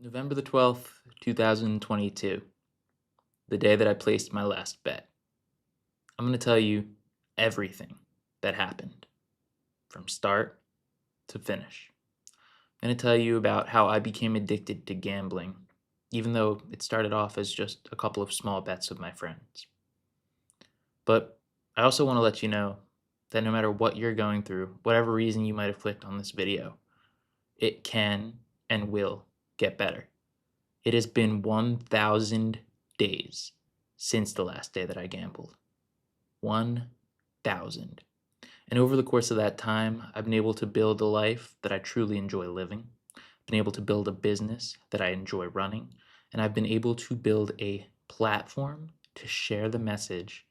November the 12th, 2022, the day that I placed my last bet. I'm going to tell you everything that happened from start to finish. I'm going to tell you about how I became addicted to gambling, even though it started off as just a couple of small bets with my friends. But I also want to let you know that no matter what you're going through, whatever reason you might have clicked on this video, it can and will get better. It has been 1,000 days since the last day that I gambled. 1,000. And over the course of that time, I've been able to build a life that I truly enjoy living, been able to build a business that I enjoy running, and I've been able to build a platform to share the message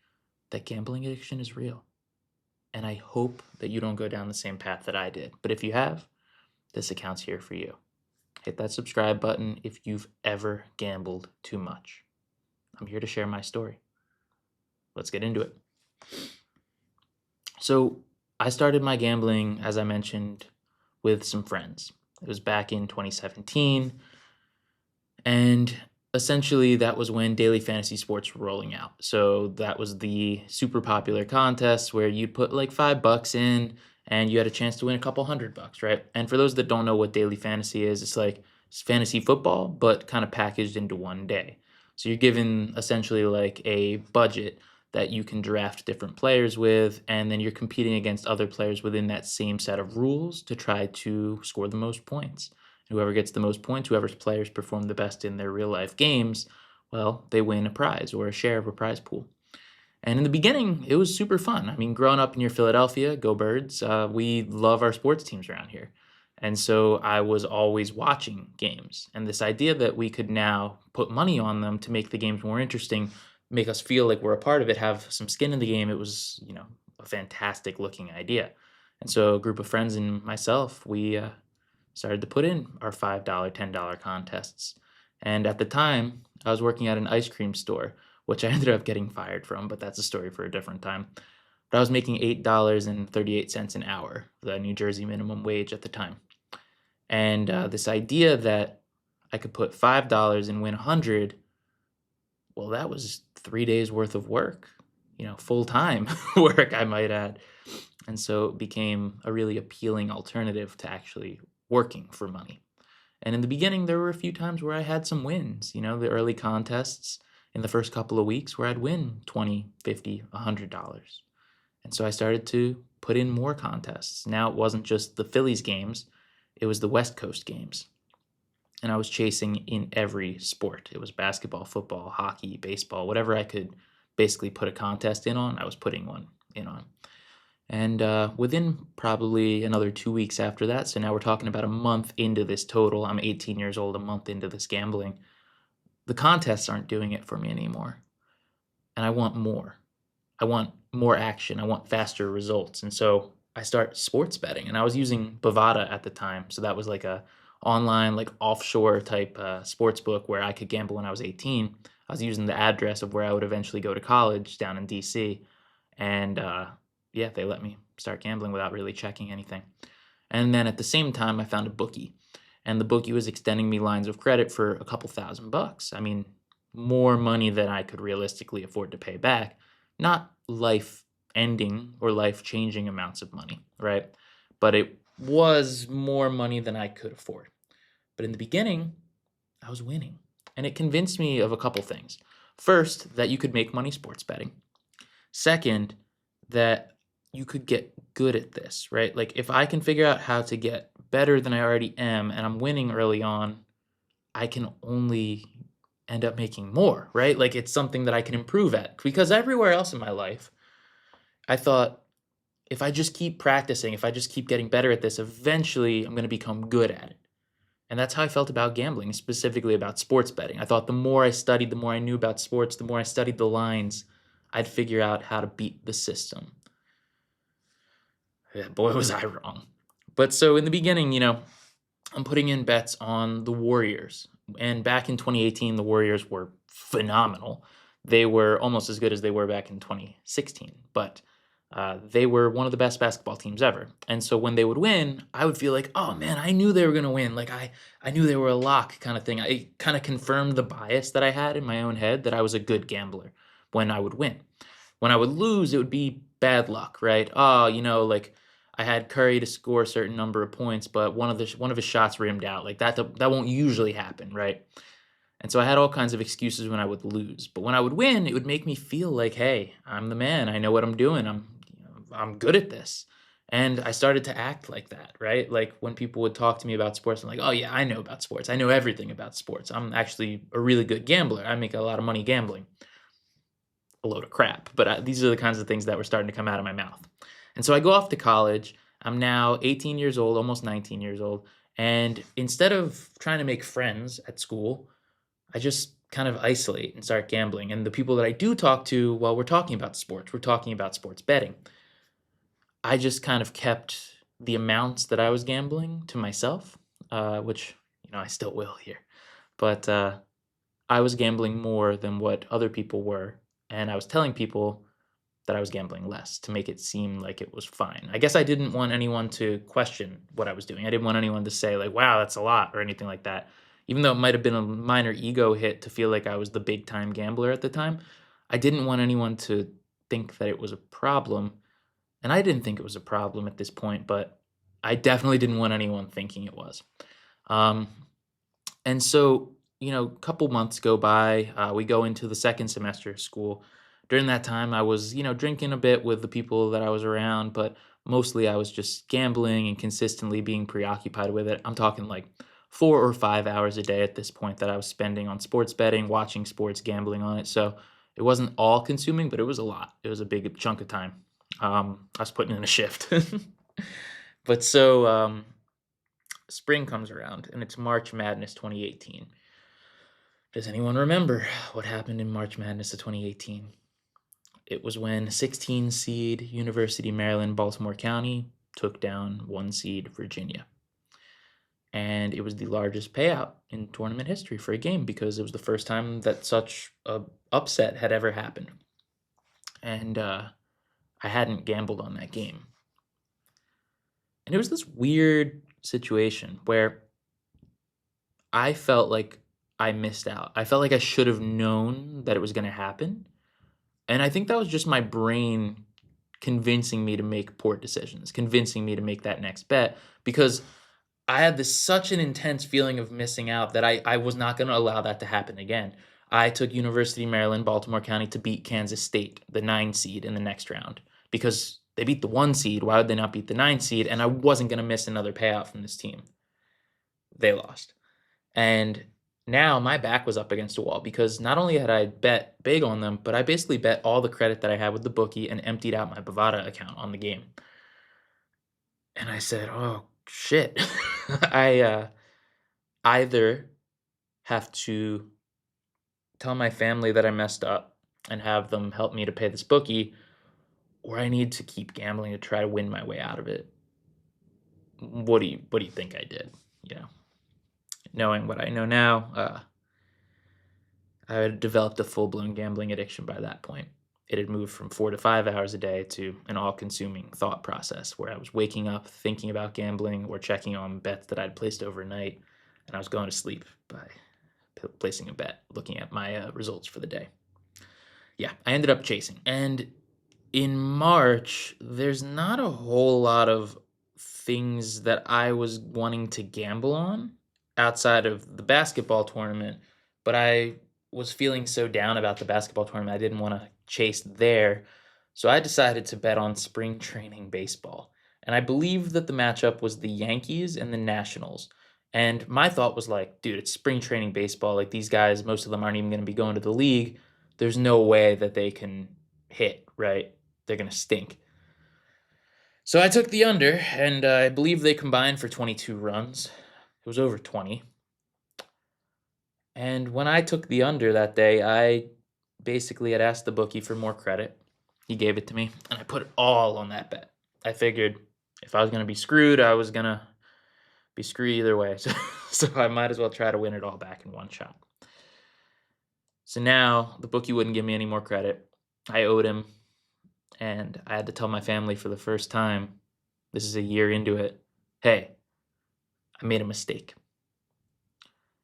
that gambling addiction is real. And I hope that you don't go down the same path that I did. But if you have, this account's here for you. Hit that subscribe button if you've ever gambled too much. I'm here to share my story. Let's get into it. So I started my gambling, as I mentioned, with some friends. It was back in 2017. And essentially that was when daily fantasy sports were rolling out. So that was the super popular contest where you'd put like $5 in and you had a chance to win a couple $100, right? And for those that don't know what daily fantasy is, it's fantasy football, but kind of packaged into one day. So you're given essentially like a budget that you can draft different players with, and then you're competing against other players within that same set of rules to try to score the most points. Whoever gets the most points, whoever's players perform the best in their real life games, well, they win a prize or a share of a prize pool. And in the beginning, it was super fun. I mean, growing up near Philadelphia, go Birds, we love our sports teams around here. And so I was always watching games. And this idea that we could now put money on them to make the games more interesting, make us feel like we're a part of it, have some skin in the game, it was, a fantastic looking idea. And so a group of friends and myself, we started to put in our $5, $10 contests. And at the time, I was working at an ice cream store, which I ended up getting fired from, but that's a story for a different time. But I was making $8.38 an hour, the New Jersey minimum wage at the time. And this idea that I could put $5 and win 100, well, that was 3 days worth of work, full-time work, I might add. And so it became a really appealing alternative to actually working for money. And in the beginning, there were a few times where I had some wins, the early contests in the first couple of weeks where I'd win $20, $50, $100. And so I started to put in more contests. Now it wasn't just the Phillies games, it was the West Coast games. And I was chasing in every sport. It was basketball, football, hockey, baseball, whatever I could basically put a contest in on, I was putting one in on. And within probably another 2 weeks after that, so now we're talking about a month into this total, I'm 18 years old, a month into this gambling, the contests aren't doing it for me anymore. And I want more. I want more action. I want faster results. And so I start sports betting. And I was using Bovada at the time. So that was like a online, like offshore type sports book where I could gamble when I was 18. I was using the address of where I would eventually go to college down in DC. And yeah, they let me start gambling without really checking anything. And then at the same time, I found a bookie. And the bookie was extending me lines of credit for a couple $1,000. I mean, more money than I could realistically afford to pay back. Not life-ending or life-changing amounts of money, right? But it was more money than I could afford. But in the beginning, I was winning. And it convinced me of a couple things. First, that you could make money sports betting. Second, that you could get good at this, right? Like if I can figure out how to get better than I already am and I'm winning early on, I can only end up making more, right? Like it's something that I can improve at. Because everywhere else in my life, I thought if I just keep practicing, if I just keep getting better at this, eventually I'm going to become good at it. And that's how I felt about gambling, specifically about sports betting. I thought the more I studied, the more I knew about sports, the more I studied the lines, I'd figure out how to beat the system. Yeah, boy, was I wrong. But so in the beginning, I'm putting in bets on the Warriors. And back in 2018, the Warriors were phenomenal. They were almost as good as they were back in 2016. But They were one of the best basketball teams ever. And so when they would win, I would feel like, oh man, I knew they were going to win. Like I knew they were a lock kind of thing. It kind of confirmed the bias that I had in my own head that I was a good gambler when I would win. When I would lose, it would be bad luck, right? Oh, like I had Curry to score a certain number of points, but one of his shots rimmed out. Like that won't usually happen, right? And so I had all kinds of excuses when I would lose. But when I would win, it would make me feel like, hey, I'm the man. I know what I'm doing. I'm good at this. And I started to act like that, right? Like when people would talk to me about sports, I'm like, oh yeah, I know about sports. I know everything about sports. I'm actually a really good gambler. I make a lot of money gambling. A load of crap. But these are the kinds of things that were starting to come out of my mouth. And so I go off to college. I'm now 18 years old, almost 19 years old. And instead of trying to make friends at school, I just kind of isolate and start gambling. And the people that I do talk to, well, we're talking about sports. We're talking about sports betting. I just kind of kept the amounts that I was gambling to myself, which, I still will here. But I was gambling more than what other people were. And I was telling people that I was gambling less to make it seem like it was fine. I guess I didn't want anyone to question what I was doing. I didn't want anyone to say like, wow, that's a lot or anything like that. Even though it might have been a minor ego hit to feel like I was the big time gambler at the time, I didn't want anyone to think that it was a problem. And I didn't think it was a problem at this point, but I definitely didn't want anyone thinking it was. Um, and so, a couple months go by. We go into the second semester of school. During that time, I was, drinking a bit with the people that I was around, but mostly I was just gambling and consistently being preoccupied with it. I'm talking like 4 or 5 hours a day at this point that I was spending on sports betting, watching sports, gambling on it. So it wasn't all consuming, but it was a lot. It was a big chunk of time. I was putting in a shift. But so spring comes around and it's March Madness 2018. Does anyone remember what happened in March Madness of 2018? It was when 16 seed University of Maryland, Baltimore County took down 1 seed Virginia. And it was the largest payout in tournament history for a game because it was the first time that such a upset had ever happened. And I hadn't gambled on that game. And it was this weird situation where I felt like I missed out. I felt like I should have known that it was going to happen. And I think that was just my brain convincing me to make poor decisions, convincing me to make that next bet because I had such an intense feeling of missing out that I was not going to allow that to happen again. I took University of Maryland, Baltimore County to beat Kansas State, the 9 seed in the next round because they beat the 1 seed. Why would they not beat the 9 seed? And I wasn't going to miss another payout from this team. They lost. And now my back was up against a wall because not only had I bet big on them, but I basically bet all the credit that I had with the bookie and emptied out my Bovada account on the game. And I said, oh, shit. I either have to tell my family that I messed up and have them help me to pay this bookie, or I need to keep gambling to try to win my way out of it. What do you think I did? Knowing what I know now, I had developed a full-blown gambling addiction by that point. It had moved from 4 to 5 hours a day to an all-consuming thought process where I was waking up thinking about gambling or checking on bets that I'd placed overnight, and I was going to sleep by placing a bet, looking at my results for the day. Yeah, I ended up chasing. And in March, there's not a whole lot of things that I was wanting to gamble on outside of the basketball tournament, but I was feeling so down about the basketball tournament, I didn't want to chase there. So I decided to bet on spring training baseball. And I believe that the matchup was the Yankees and the Nationals. And my thought was like, dude, it's spring training baseball. Like these guys, most of them aren't even going to be going to the league. There's no way that they can hit, right? They're going to stink. So I took the under, and I believe they combined for 22 runs. It was over 20. And when I took the under that day, I basically had asked the bookie for more credit. He gave it to me, and I put it all on that bet. I figured if I was going to be screwed, I was going to be screwed either way. So I might as well try to win it all back in one shot. So now the bookie wouldn't give me any more credit. I owed him. And I had to tell my family for the first time, this is a year into it, hey, I made a mistake.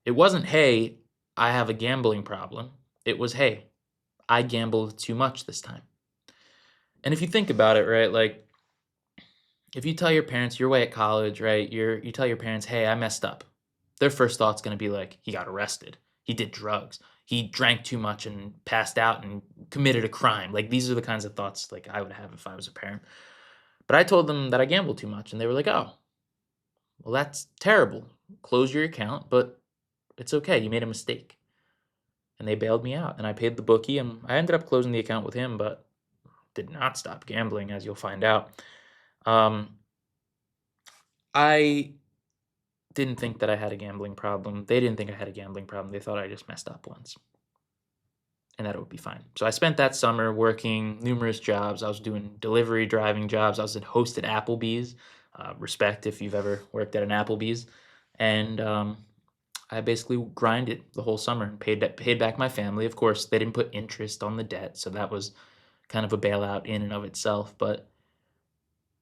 It wasn't, hey, I have a gambling problem. It was, hey, I gambled too much this time. And if you think about it, right, like if you tell your parents you're away at college, right, you tell your parents, hey, I messed up. Their first thought's gonna be like, he got arrested. He did drugs. He drank too much and passed out and committed a crime. Like these are the kinds of thoughts like I would have if I was a parent. But I told them that I gambled too much, and they were like, oh, well, that's terrible. Close your account, but it's okay. You made a mistake. And they bailed me out, and I paid the bookie, and I ended up closing the account with him, but did not stop gambling, as you'll find out. Um, I didn't think that I had a gambling problem. They didn't think I had a gambling problem. They thought I just messed up once, and that it would be fine. So I spent that summer working numerous jobs. I was doing delivery driving jobs. I was a host at Applebee's. Respect if you've ever worked at an Applebee's. And I basically grinded the whole summer and paid back my family. Of course, they didn't put interest on the debt, so that was kind of a bailout in and of itself. But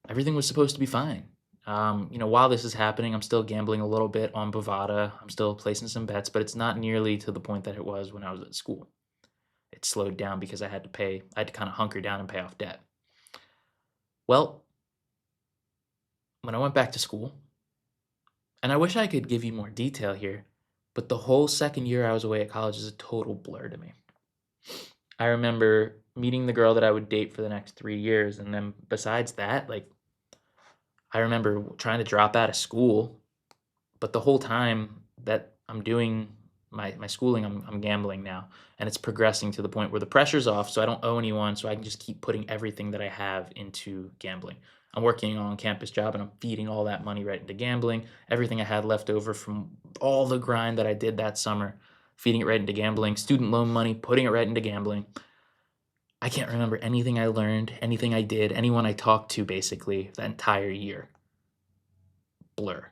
everything was supposed to be fine. While this is happening, I'm still gambling a little bit on Bovada. I'm still placing some bets, but it's not nearly to the point that it was when I was at school. It slowed down because I had to kind of hunker down and pay off debt. Well, when I went back to school, and I wish I could give you more detail here, but the whole second year I was away at college is a total blur to me. I remember meeting the girl that I would date for the next 3 years, and then besides that, like, I remember trying to drop out of school, but the whole time that I'm doing my schooling, I'm gambling now, and it's progressing to the point where the pressure's off, so I don't owe anyone, so I can just keep putting everything that I have into gambling. I'm working on campus job, and I'm feeding all that money right into gambling. Everything I had left over from all the grind that I did that summer, feeding it right into gambling. Student loan money, putting it right into gambling. I can't remember anything I learned, anything I did, anyone I talked to basically that entire year. Blur.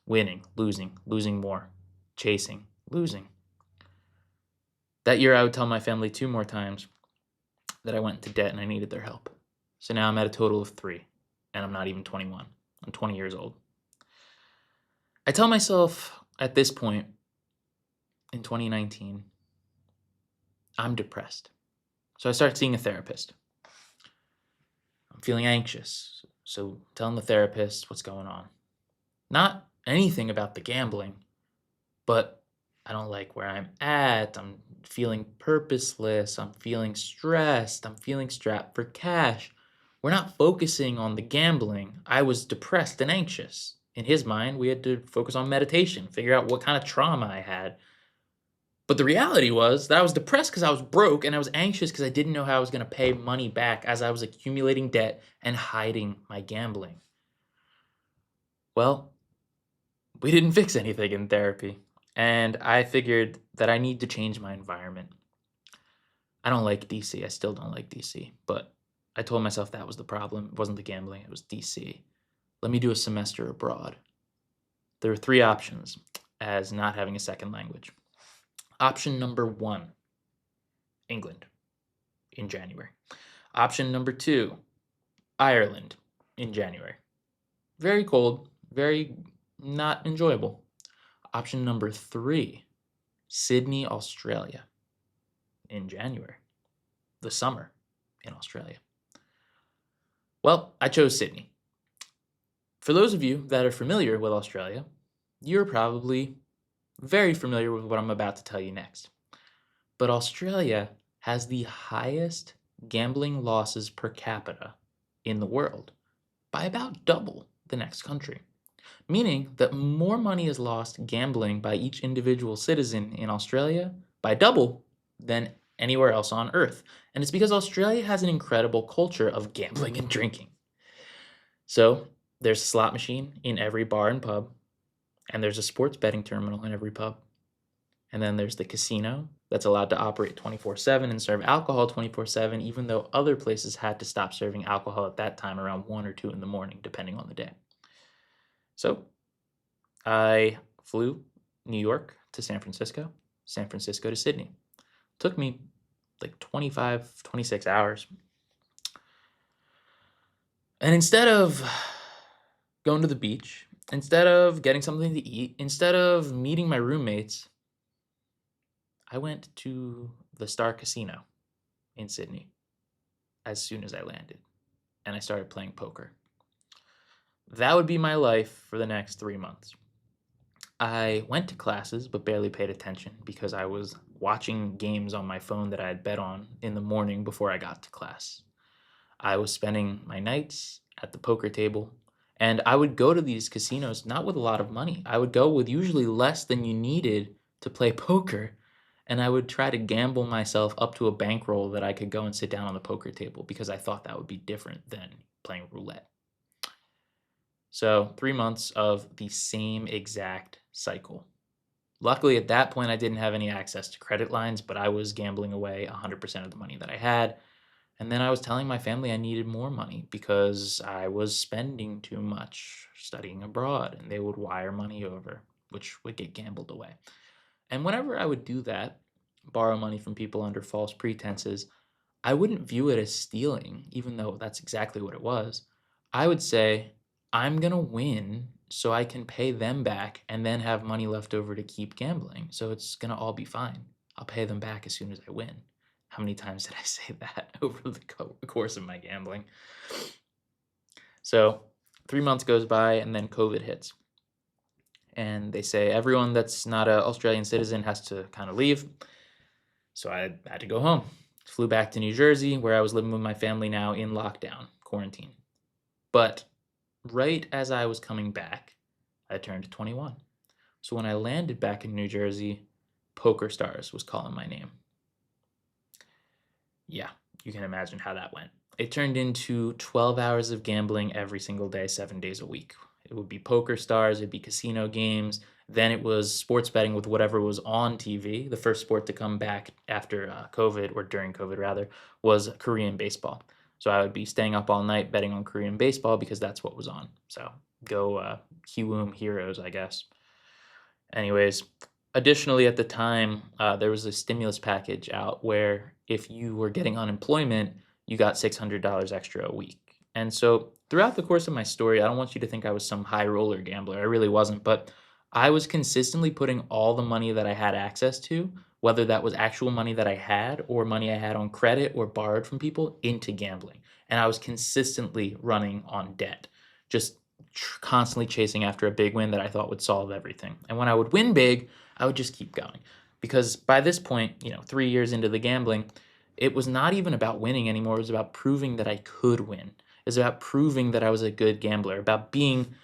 Winning, losing more, chasing, losing. That year, I would tell my family 2 more times that I went into debt and I needed their help. So now I'm at a total of 3, and I'm not even 21. I'm 20 years old. I tell myself at this point in 2019, I'm depressed. So I start seeing a therapist. I'm feeling anxious. So telling the therapist what's going on. Not anything about the gambling, but I don't like where I'm at. I'm feeling purposeless. I'm feeling stressed. I'm feeling strapped for cash. We're not focusing on the gambling. I was depressed and anxious. In his mind, we had to focus on meditation, figure out what kind of trauma I had. But the reality was that I was depressed because I was broke, and I was anxious because I didn't know how I was going to pay money back as I was accumulating debt and hiding my gambling. Well, we didn't fix anything in therapy. And I figured that I need to change my environment. I don't like DC. I still don't like DC. But I told myself that was the problem. It wasn't the gambling, it was DC. Let me do a semester abroad. There are 3 options as not having a second language. Option number 1, England in January. Option number 2, Ireland in January. Very cold, very not enjoyable. Option number 3, Sydney, Australia in January, the summer in Australia. Well, I chose Sydney. For those of you that are familiar with Australia, you're probably very familiar with what I'm about to tell you next. But Australia has the highest gambling losses per capita in the world by about double the next country, meaning that more money is lost gambling by each individual citizen in Australia by double than anywhere else on Earth. And it's because Australia has an incredible culture of gambling and drinking. So there's a slot machine in every bar and pub, and there's a sports betting terminal in every pub. And then there's the casino that's allowed to operate 24/7 and serve alcohol 24/7, even though other places had to stop serving alcohol at that time around 1 or 2 in the morning, depending on the day. So I flew New York to San Francisco to Sydney. Took me like 25, 26 hours. And instead of going to the beach, instead of getting something to eat, instead of meeting my roommates, I went to the Star Casino in Sydney as soon as I landed, and I started playing poker. That would be my life for the next 3 months. I went to classes but barely paid attention because I was watching games on my phone that I had bet on in the morning before I got to class. I was spending my nights at the poker table, and I would go to these casinos not with a lot of money. I would go with usually less than you needed to play poker, and I would try to gamble myself up to a bankroll that I could go and sit down on the poker table because I thought that would be different than playing roulette. So 3 months of the same exact cycle. Luckily, at that point, I didn't have any access to credit lines, but I was gambling away 100% of the money that I had. And then I was telling my family I needed more money because I was spending too much studying abroad, and they would wire money over, which would get gambled away. And whenever I would do that, borrow money from people under false pretenses, I wouldn't view it as stealing, even though that's exactly what it was. I would say, I'm going to win so I can pay them back and then have money left over to keep gambling. So it's going to all be fine. I'll pay them back as soon as I win. How many times did I say that over the course of my gambling? So 3 months goes by and then COVID hits. And they say everyone that's not an Australian citizen has to kind of leave. So I had to go home. Flew back to New Jersey, where I was living with my family now in lockdown, quarantine. But right as I was coming back, I turned 21. So when I landed back in New Jersey, Poker Stars was calling my name. Yeah, you can imagine how that went. It turned into 12 hours of gambling every single day, 7 days a week. It would be Poker Stars, it'd be casino games. Then it was sports betting with whatever was on TV. The first sport to come back after COVID, or during COVID rather, was Korean baseball. So I would be staying up all night betting on Korean baseball because that's what was on. So go Kiwoom Heroes, I guess. Anyways, additionally, at the time, there was a stimulus package out where if you were getting unemployment, you got $600 extra a week. And so throughout the course of my story, I don't want you to think I was some high roller gambler. I really wasn't, but I was consistently putting all the money that I had access to, whether that was actual money that I had or money I had on credit or borrowed from people, into gambling. And I was consistently running on debt, just constantly chasing after a big win that I thought would solve everything. And when I would win big, I would just keep going. Because by this point, 3 years into the gambling, it was not even about winning anymore. It was about proving that I could win. It was about proving that I was a good gambler, about being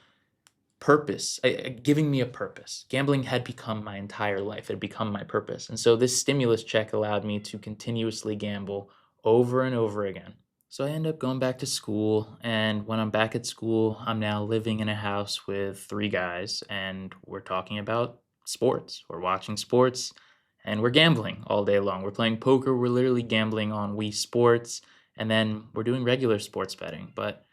purpose, giving me a purpose. Gambling had become my entire life. It had become my purpose. And so this stimulus check allowed me to continuously gamble over and over again. So I end up going back to school, and when I'm back at school, I'm now living in a house with three guys, and we're talking about sports. We're watching sports, and we're gambling all day long. We're playing poker. We're literally gambling on Wii Sports, and then we're doing regular sports betting. But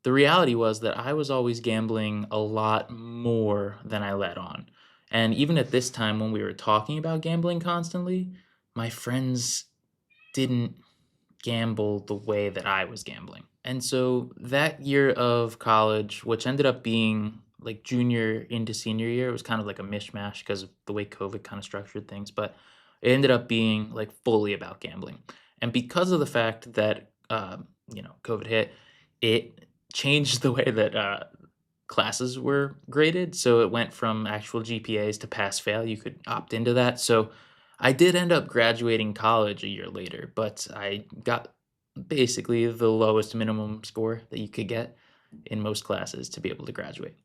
the reality was that I was always gambling a lot more than I let on. And even at this time, when we were talking about gambling constantly, my friends didn't gamble the way that I was gambling. And so that year of college, which ended up being like junior into senior year, it was kind of like a mishmash because of the way COVID kind of structured things, but it ended up being like fully about gambling. And because of the fact that, COVID hit, it changed the way that classes were graded. So it went from actual GPAs to pass fail. You could opt into that. So I did end up graduating college a year later, but I got basically the lowest minimum score that you could get in most classes to be able to graduate.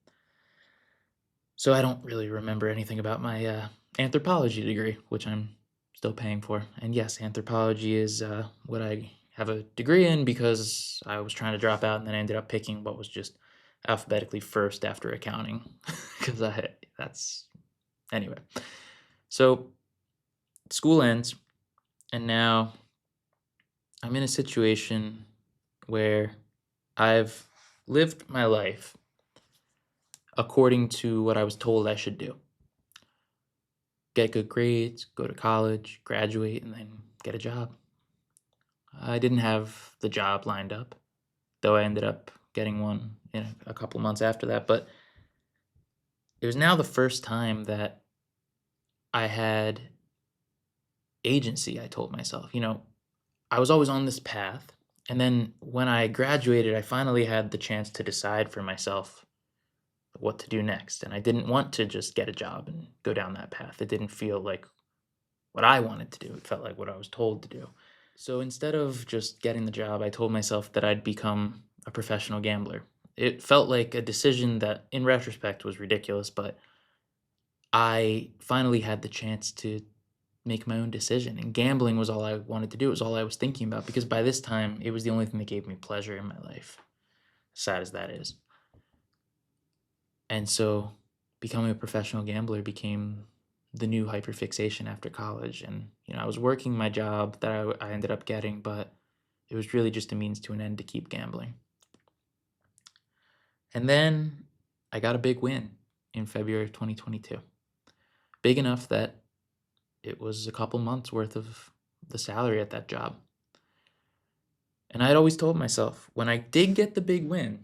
So I don't really remember anything about my anthropology degree, which I'm still paying for. And yes, anthropology is what I have a degree in because I was trying to drop out and then I ended up picking what was just alphabetically first after accounting because that's anyway. So school ends, and now I'm in a situation where I've lived my life according to what I was told I should do. Get good grades, go to college, graduate, and then get a job. I didn't have the job lined up, though I ended up getting one in a couple of months after that. But it was now the first time that I had agency, I told myself. I was always on this path. And then when I graduated, I finally had the chance to decide for myself what to do next. And I didn't want to just get a job and go down that path. It didn't feel like what I wanted to do. It felt like what I was told to do. So instead of just getting the job, I told myself that I'd become a professional gambler. It felt like a decision that, in retrospect, was ridiculous, but I finally had the chance to make my own decision. And gambling was all I wanted to do. It was all I was thinking about because by this time, it was the only thing that gave me pleasure in my life, sad as that is. And so becoming a professional gambler became the new hyperfixation after college. And, I was working my job that I ended up getting, but it was really just a means to an end to keep gambling. And then I got a big win in February of 2022. Big enough that it was a couple months worth of the salary at that job. And I'd always told myself when I did get the big win,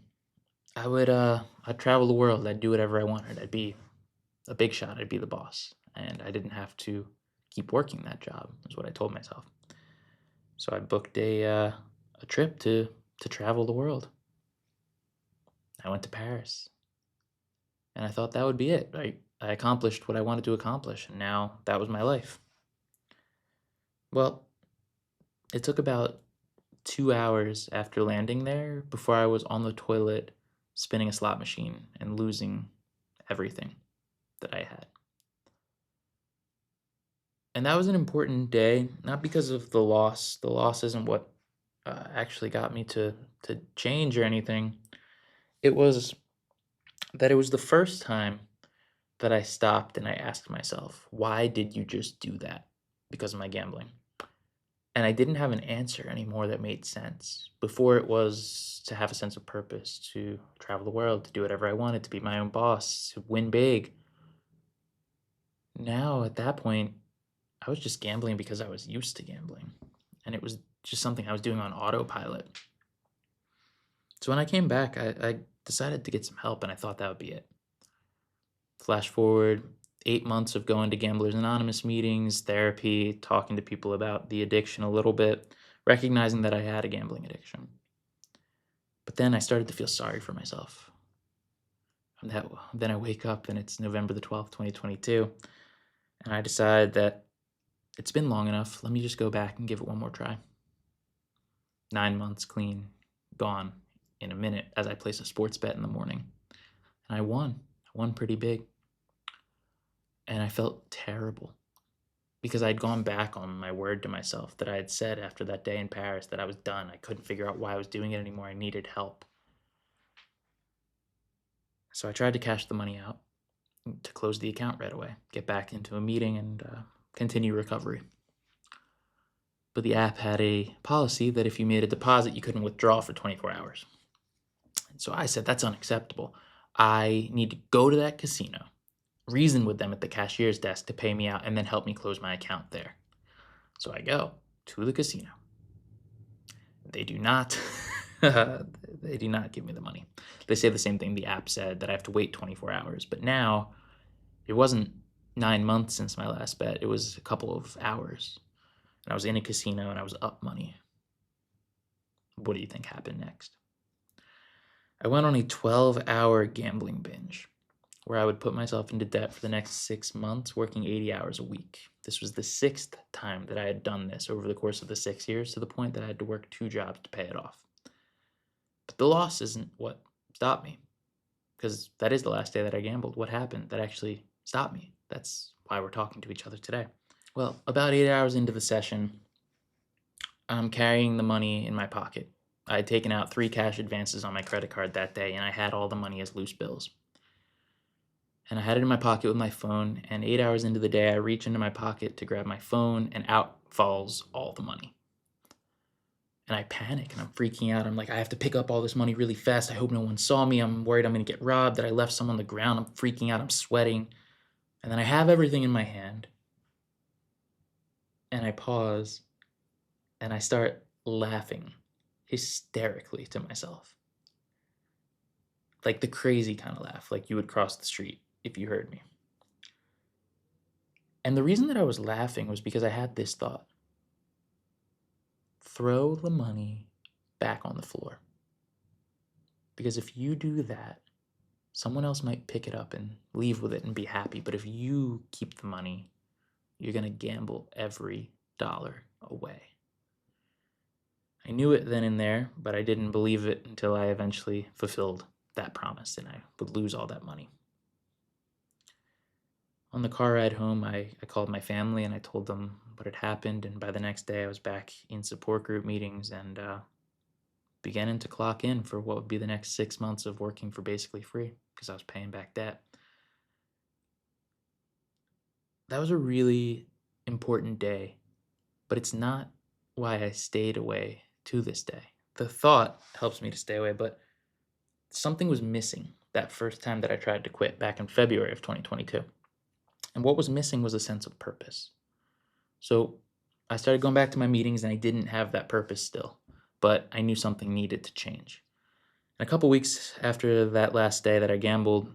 I'd travel the world. I'd do whatever I wanted. I'd be a big shot. I'd be the boss. And I didn't have to keep working that job, is what I told myself. So I booked a trip to travel the world. I went to Paris. And I thought that would be it. I accomplished what I wanted to accomplish, and now that was my life. Well, it took about 2 hours after landing there before I was on the toilet spinning a slot machine and losing everything that I had. And that was an important day, not because of the loss. The loss isn't what actually got me to change or anything. It was that it was the first time that I stopped and I asked myself, why did you just do that? Because of my gambling. And I didn't have an answer anymore that made sense. Before it was to have a sense of purpose, to travel the world, to do whatever I wanted, to be my own boss, to win big. Now, at that point, I was just gambling because I was used to gambling. And it was just something I was doing on autopilot. So when I came back, I decided to get some help, and I thought that would be it. Flash forward 8 months of going to Gamblers Anonymous meetings, therapy, talking to people about the addiction a little bit, recognizing that I had a gambling addiction. But then I started to feel sorry for myself. And then I wake up and it's November the 12th, 2022, and I decide that it's been long enough. Let me just go back and give it one more try. 9 months clean, gone in a minute as I place a sports bet in the morning. And I won. I won pretty big. And I felt terrible because I'd gone back on my word to myself that I had said after that day in Paris that I was done. I couldn't figure out why I was doing it anymore. I needed help. So I tried to cash the money out to close the account right away, get back into a meeting, and continue recovery. But the app had a policy that if you made a deposit, you couldn't withdraw for 24 hours. And so I said, that's unacceptable. I need to go to that casino, reason with them at the cashier's desk to pay me out, and then help me close my account there. So I go to the casino. They do not they do not give me the money. They say the same thing the app said, that I have to wait 24 hours. But now it wasn't 9 months since my last bet. It was a couple of hours. And I was in a casino and I was up money. What do you think happened next? I went on a 12-hour gambling binge where I would put myself into debt for the next 6 months, working 80 hours a week. This was the 6th time that I had done this over the course of the 6 years, to the point that I had to work 2 jobs to pay it off. But the loss isn't what stopped me, because that is the last day that I gambled. What happened that actually stopped me? That's why we're talking to each other today. Well, about 8 hours into the session, I'm carrying the money in my pocket. I had taken out 3 cash advances on my credit card that day, and I had all the money as loose bills. And I had it in my pocket with my phone, and 8 hours into the day, I reach into my pocket to grab my phone, and out falls all the money. And I panic, and I'm freaking out. I'm like, I have to pick up all this money really fast. I hope no one saw me. I'm worried I'm going to get robbed, that I left some on the ground. I'm freaking out. I'm sweating. And then I have everything in my hand. And I pause, and I start laughing hysterically to myself. like the crazy kind of laugh, like you would cross the street if you heard me. And the reason that I was laughing was because I had this thought: throw the money back on the floor. Because if you do that, someone else might pick it up and leave with it and be happy. But if you keep the money, you're going to gamble every dollar away. I knew it then and there, but I didn't believe it until I eventually fulfilled that promise and I would lose all that money. On the car ride home, I called my family and I told them what had happened. And by the next day, I was back in support group meetings and beginning to clock in for what would be the next 6 months of working for basically free because I was paying back debt. That was a really important day, but it's not why I stayed away to this day. The thought helps me to stay away, but something was missing that first time that I tried to quit back in February of 2022. And what was missing was a sense of purpose. So I started going back to my meetings and I didn't have that purpose still, but I knew something needed to change. And a couple weeks after that last day that I gambled,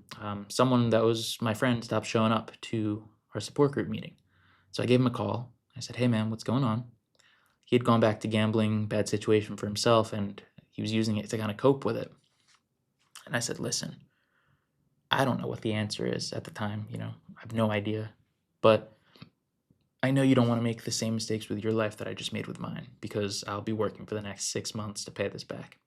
someone that was my friend stopped showing up to our support group meeting. So I gave him a call. I said, "Hey man, what's going on?" He had gone back to gambling, bad situation for himself, and he was using it to kind of cope with it. And I said, "Listen, I don't know what the answer is at the time, I have no idea. But I know you don't want to make the same mistakes with your life that I just made with mine because I'll be working for the next 6 months to pay this back."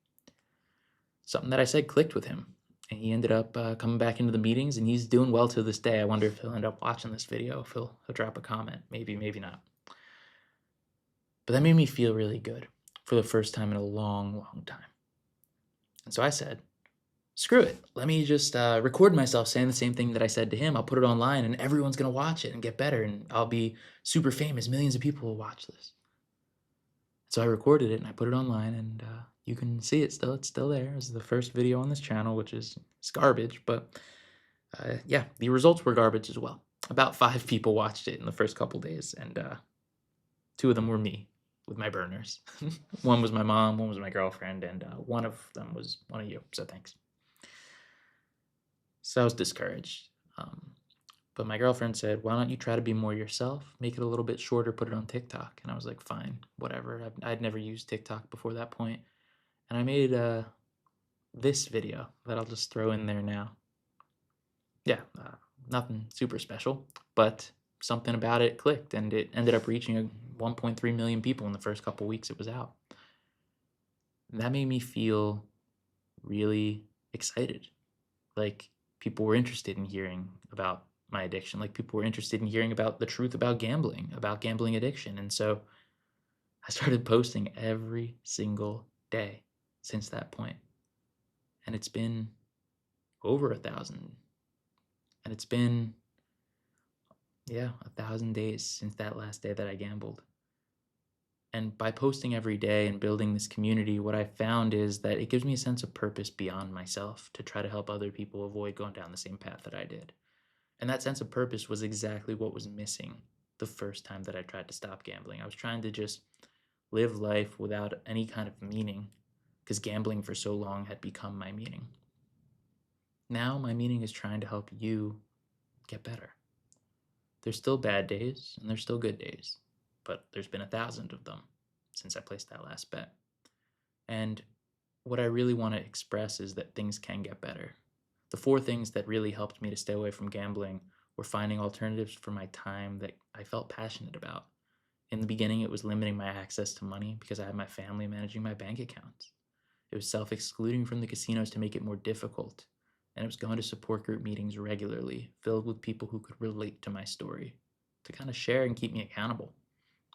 Something that I said clicked with him. And he ended up coming back into the meetings, and he's doing well to this day. I wonder if he'll end up watching this video, if he'll drop a comment. Maybe, maybe not. But that made me feel really good for the first time in a long, long time. And so I said, screw it. Let me just record myself saying the same thing that I said to him. I'll put it online, and everyone's going to watch it and get better, and I'll be super famous. Millions of people will watch this. So I recorded it, and I put it online, and you can see it still. It's still there. It's the first video on this channel, which is garbage. But yeah, the results were garbage as well. About 5 people watched it in the first couple days, and 2 of them were me with my burners. One was my mom, one was my girlfriend, and one of them was one of you. So thanks. So I was discouraged. But my girlfriend said, "Why don't you try to be more yourself? Make it a little bit shorter, put it on TikTok." And I was like, fine, whatever. I'd never used TikTok before that point. And I made this video that I'll just throw in there now. Yeah, nothing super special, but something about it clicked, and it ended up reaching 1.3 million people in the first couple weeks it was out. And that made me feel really excited. Like people were interested in hearing about my addiction. Like people were interested in hearing about the truth about gambling addiction. And so I started posting every single day since that point. And it's been over 1,000. And it's been, 1,000 days since that last day that I gambled. And by posting every day and building this community, what I found is that it gives me a sense of purpose beyond myself to try to help other people avoid going down the same path that I did. And that sense of purpose was exactly what was missing the first time that I tried to stop gambling. I was trying to just live life without any kind of meaning because gambling for so long had become my meaning. Now my meaning is trying to help you get better. There's still bad days and there's still good days, but there's been 1,000 of them since I placed that last bet. And what I really want to express is that things can get better. The 4 things that really helped me to stay away from gambling were finding alternatives for my time that I felt passionate about. In the beginning, it was limiting my access to money because I had my family managing my bank accounts. It was self-excluding from the casinos to make it more difficult. And it was going to support group meetings regularly, filled with people who could relate to my story, to kind of share and keep me accountable.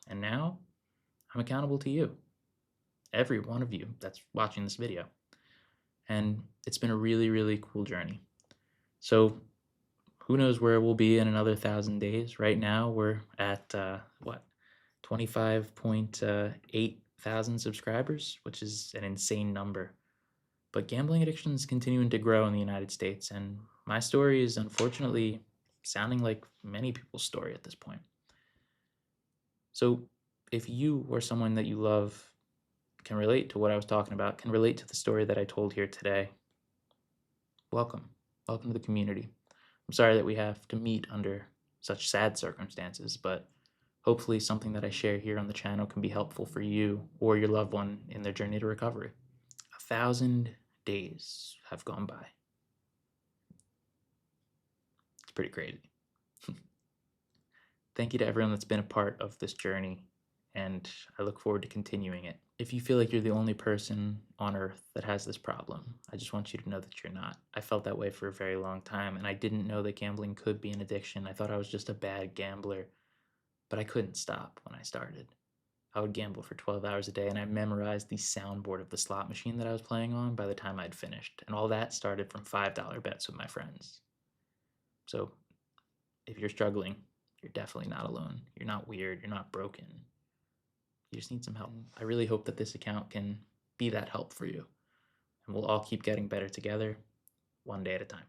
And now, I'm accountable to you. Every one of you that's watching this video. And it's been a really, really cool journey. So who knows where we'll be in another 1,000 days. Right now, we're at, 25.8 thousand subscribers, which is an insane number. But gambling addiction is continuing to grow in the United States, and my story is unfortunately sounding like many people's story at this point. So if you or someone that you love can relate to what I was talking about, can relate to the story that I told here today, welcome. Welcome to the community. I'm sorry that we have to meet under such sad circumstances, but hopefully something that I share here on the channel can be helpful for you or your loved one in their journey to recovery. 1,000 days have gone by. It's pretty crazy. Thank you to everyone that's been a part of this journey, and I look forward to continuing it. If you feel like you're the only person on earth that has this problem, I just want you to know that you're not. I felt that way for a very long time, and I didn't know that gambling could be an addiction. I thought I was just a bad gambler, but I couldn't stop when I started. I would gamble for 12 hours a day, and I memorized the soundboard of the slot machine that I was playing on by the time I'd finished. And all that started from $5 bets with my friends. So if you're struggling, you're definitely not alone. You're not weird. You're not broken. You just need some help. I really hope that this account can be that help for you. And we'll all keep getting better together, one day at a time.